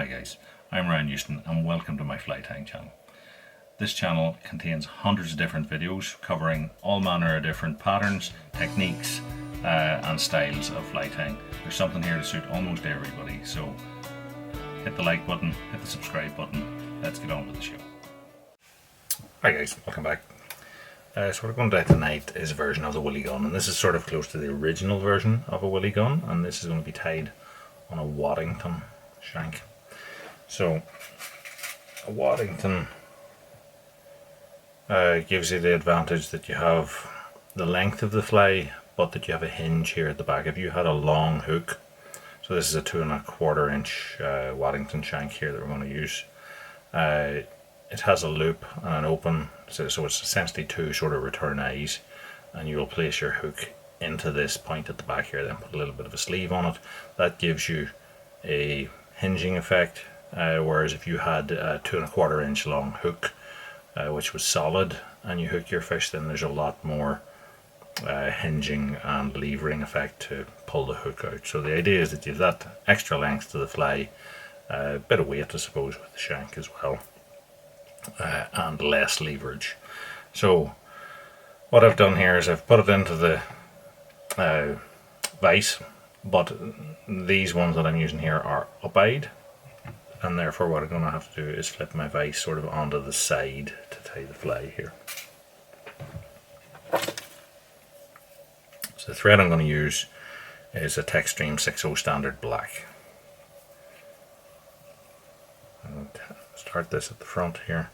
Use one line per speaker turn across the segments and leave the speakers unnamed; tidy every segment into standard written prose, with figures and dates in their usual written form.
Hi guys, I'm Ryan Houston and welcome to my fly tying channel. This channel contains hundreds of different videos covering all manner of different patterns, techniques and styles of fly tying. There's something here to suit almost everybody, so hit the like button, hit the subscribe button, let's get on with the show. Hi guys, welcome back. So what we're going to do tonight is a version of the Willie Gunn, and this is sort of close to the original version of a Willie Gunn, and this is going to be tied on a Waddington shank. So a Waddington gives you the advantage that you have the length of the fly, but that you have a hinge here at the back. If you had a long hook, so this is a 2 1/4 inch Waddington shank here that we're going to use. It has a loop and an open, so it's essentially two sort of return eyes, and you will place your hook into this point at the back here, then put a little bit of a sleeve on it. That gives you a hinging effect, whereas if you had a 2 1/4 inch long hook which was solid and you hook your fish, then there's a lot more hinging and levering effect to pull the hook out. So the idea is that you have that extra length to the fly, a bit of weight I suppose with the shank as well, and less leverage. So what I've done here is I've put it into the vise, but these ones that I'm using here are up-eyed, and therefore what I'm going to have to do is flip my vise sort of onto the side to tie the fly here. So the thread I'm going to use is a Textreme 60 standard black. I'm going to start this at the front here,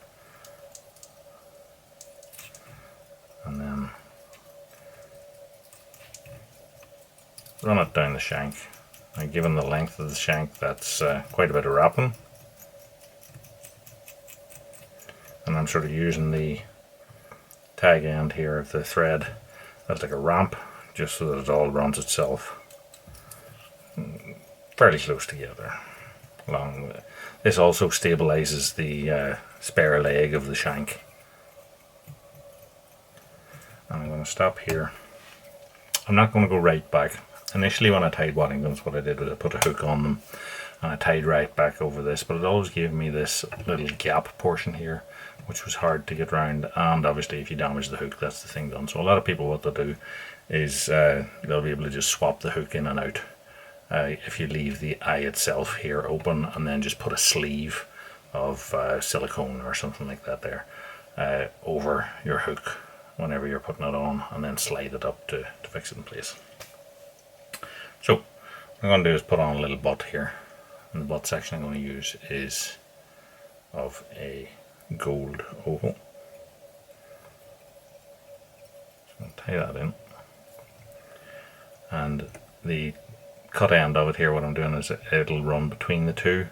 and then run it down the shank. Now, given the length of the shank, that's quite a bit of wrapping, and I'm sort of using the tag end here of the thread as like a ramp, just so that it all runs itself fairly close together. Along with this also stabilizes the spare leg of the shank. And I'm going to stop here. I'm not going to go right back. Initially when I tied Waddingtons, what I did was I put a hook on them and I tied right back over this, but it always gave me this little gap portion here, which was hard to get round, and obviously if you damage the hook, that's the thing done. So a lot of people, what they'll do is they'll be able to just swap the hook in and out if you leave the eye itself here open, and then just put a sleeve of silicone or something like that there over your hook whenever you're putting it on, and then slide it up to fix it in place. So what I'm going to do is put on a little butt here, and the butt section I'm going to use is of a gold oval. So I'll tie that in, and the cut end of it here, what I'm doing is it'll run between the two,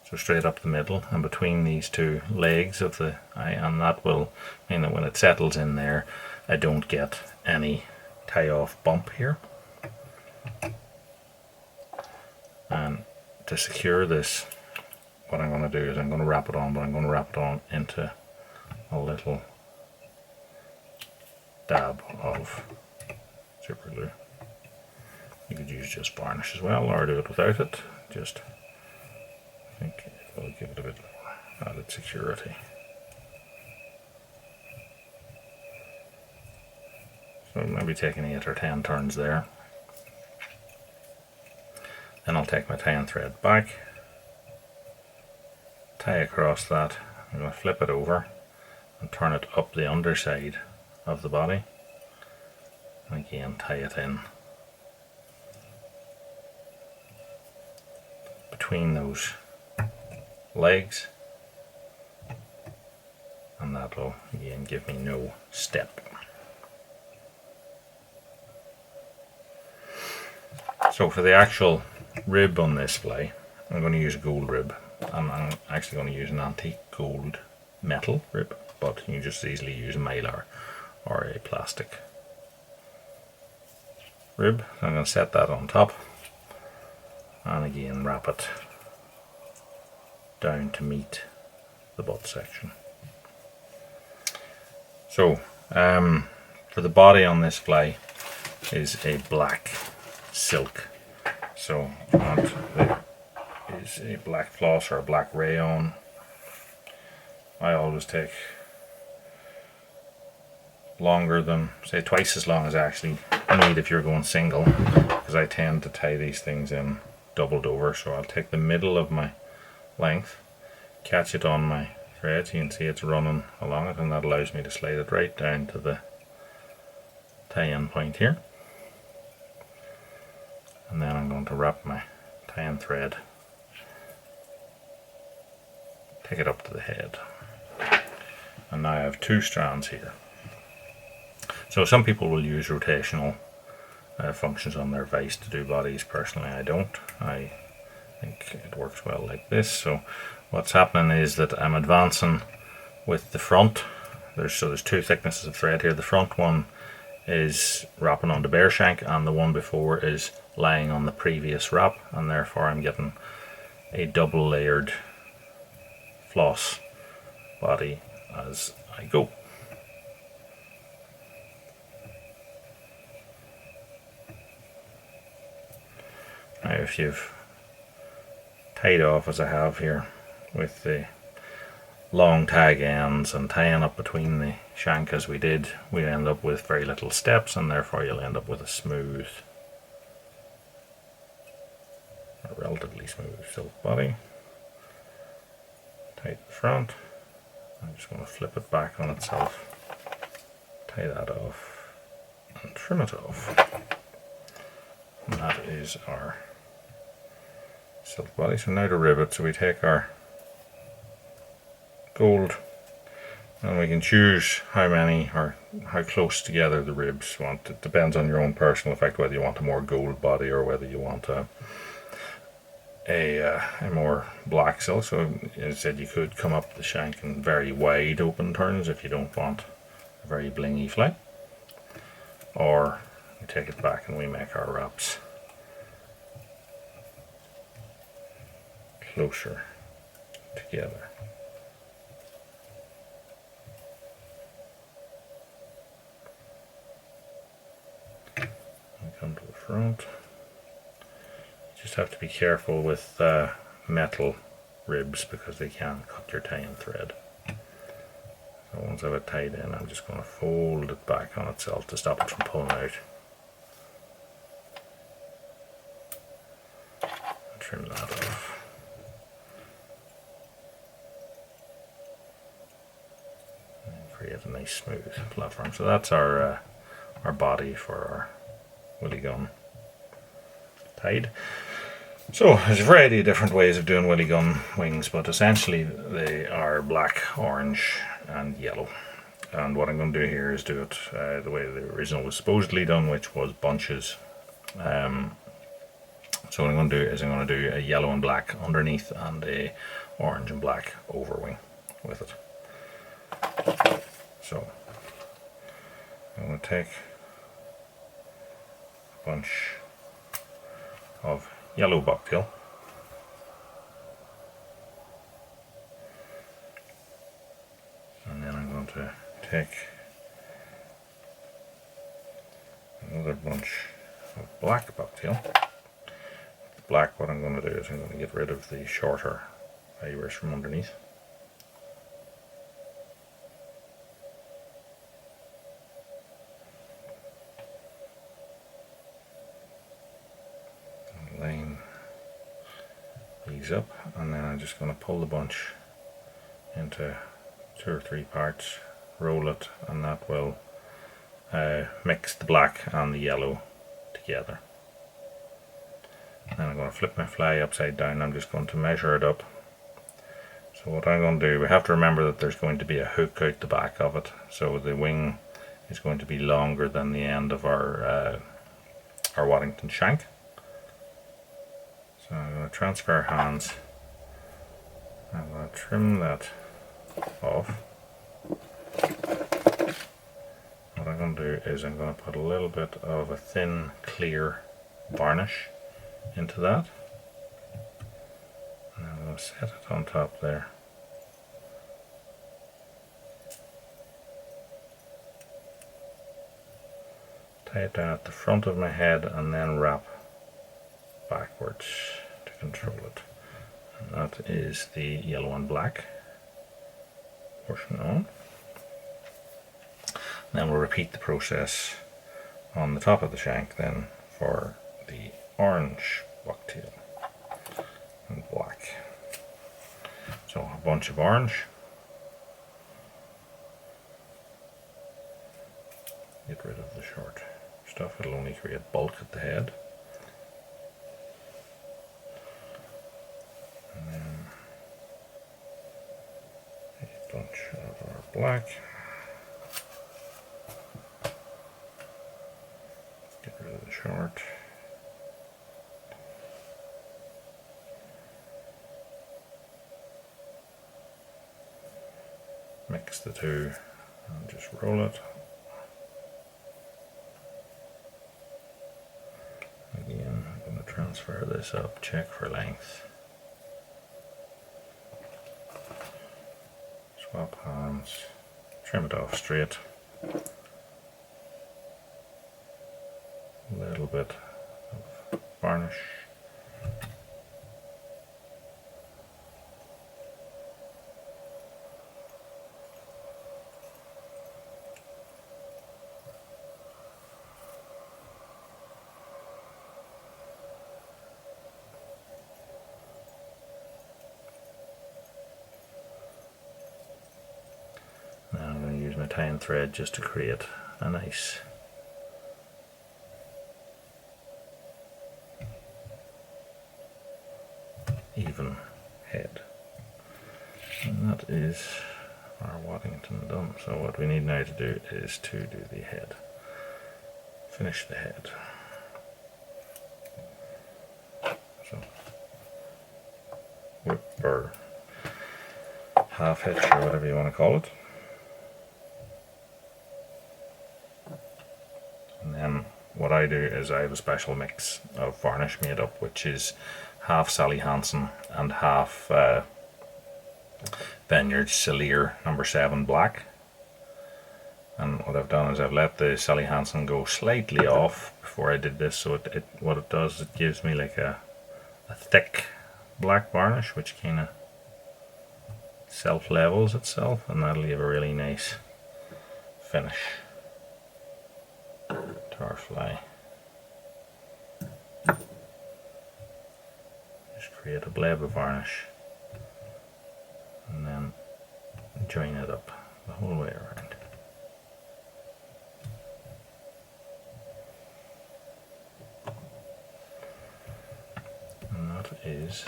so straight up the middle and between these two legs of the eye, and that will mean that when it settles in there I don't get any tie off bump here. And to secure this, what I'm going to do is I'm going to wrap it on, but I'm going to wrap it on into a little dab of super glue. You could use just varnish as well, or do it without it. Just, I think it will give it a bit more added security. So maybe taking 8 or 10 turns there. Then I'll take my tying thread back, tie across that. I'm going to flip it over and turn it up the underside of the body, and again tie it in between those legs, and that will again give me no step. So for the actual rib on this fly, I'm going to use a gold rib, and I'm actually going to use an antique gold metal rib, but you can just easily use a mylar or a plastic rib. So I'm going to set that on top, and again wrap it down to meet the butt section. So for the body on this fly is a black silk. So what use a black floss or a black rayon. I always take longer than, say, twice as long as I actually need if you're going single, because I tend to tie these things in doubled over. So I'll take the middle of my length, catch it on my thread, so you can see it's running along it, and that allows me to slide it right down to the tie-in point here. And then I'm going to wrap my tie-in thread, take it up to the head, and now I have 2 strands here. So some people will use rotational functions on their vise to do bodies. Personally, I don't. I think it works well like this. So what's happening is that I'm advancing with the front. There's 2 thicknesses of thread here. The front one is wrapping on the bare shank, and the one before is lying on the previous wrap, and therefore I'm getting a double layered floss body as I go. Now if you've tied off as I have here with the long tag ends and tying up between the shank as we did, we end up with very little steps, and therefore you'll end up with a smooth, a relatively smooth silk body. Tie the front. I'm just going to flip it back on itself, tie that off and trim it off. And that is our silk body. So now to rivet. So we take our gold, and we can choose how many or how close together the ribs want. It depends on your own personal effect whether you want a more gold body or whether you want a more black silk. So as I said, you could come up the shank in very wide open turns if you don't want a very blingy fly, or we take it back and we make our wraps closer together. Come to the front. You just have to be careful with metal ribs because they can cut your tie-in thread. So once I have it tied in, I'm just going to fold it back on itself to stop it from pulling out. Trim that off. And create a nice smooth platform. So that's our body for our Willie Gunn tied. So there's a variety of different ways of doing Willie Gunn wings, but essentially they are black, orange and yellow. And what I'm going to do here is do it the way the original was supposedly done, which was bunches. So what I'm going to do is I'm going to do a yellow and black underneath and a orange and black overwing with it. So I'm going to take bunch of yellow bucktail, and then I'm going to take another bunch of black bucktail. The black, what I'm going to do is I'm going to get rid of the shorter fibers from underneath. Line these up, and then I'm just going to pull the bunch into 2 or 3 parts, roll it, and that will mix the black and the yellow together. Then I'm going to flip my fly upside down. I'm just going to measure it up. So what I'm going to do, we have to remember that there's going to be a hook out the back of it, so the wing is going to be longer than the end of our Waddington shank. So I'm going to transfer hands. I'm going to trim that off. What I'm going to do is I'm going to put a little bit of a thin, clear varnish into that. And I'm going to set it on top there. Tie it down at the front of my head and then wrap backwards to control it. That is the yellow and black portion on. Then we'll repeat the process on the top of the shank then for the orange bucktail and black. So a bunch of orange. Get rid of the short stuff, it'll only create bulk at the head. And then a bunch of our black. Get rid of the short. Mix the two and just roll it. Again, I'm going to transfer this up, check for length. Swap hands, trim it off straight. A little bit of varnish. Now I'm going to use my tying thread just to create a nice even head. And that is our Waddington done. So what we need now to do is to do the head. Finish the head. So whip or half hitch or whatever you want to call it. And then what I do is I have a special mix of varnish made up, which is half Sally Hansen and half Vineyard Cellier No. 7 black. And what I've done is I've let the Sally Hansen go slightly off before I did this, so what it does is it gives me like a thick black varnish which kind of self levels itself, and that'll give a really nice finish to our fly. Just create a bleb of varnish and then join it up the whole way around. And that is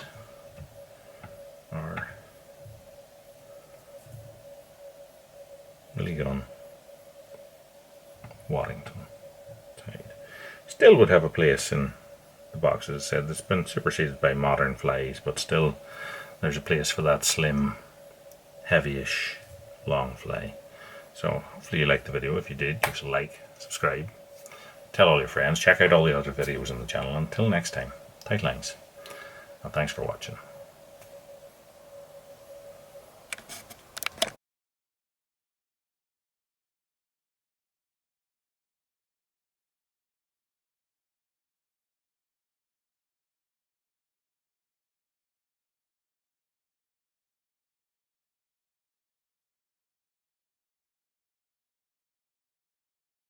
our Willie Gunn Waddington tied. Still would have a place in the box, as I said. It's been superseded by modern flies, but still there's a place for that slim, heavyish, long fly. So hopefully you liked the video. If you did, give us a like, subscribe, tell all your friends, check out all the other videos on the channel. Until next time, tight lines, and thanks for watching.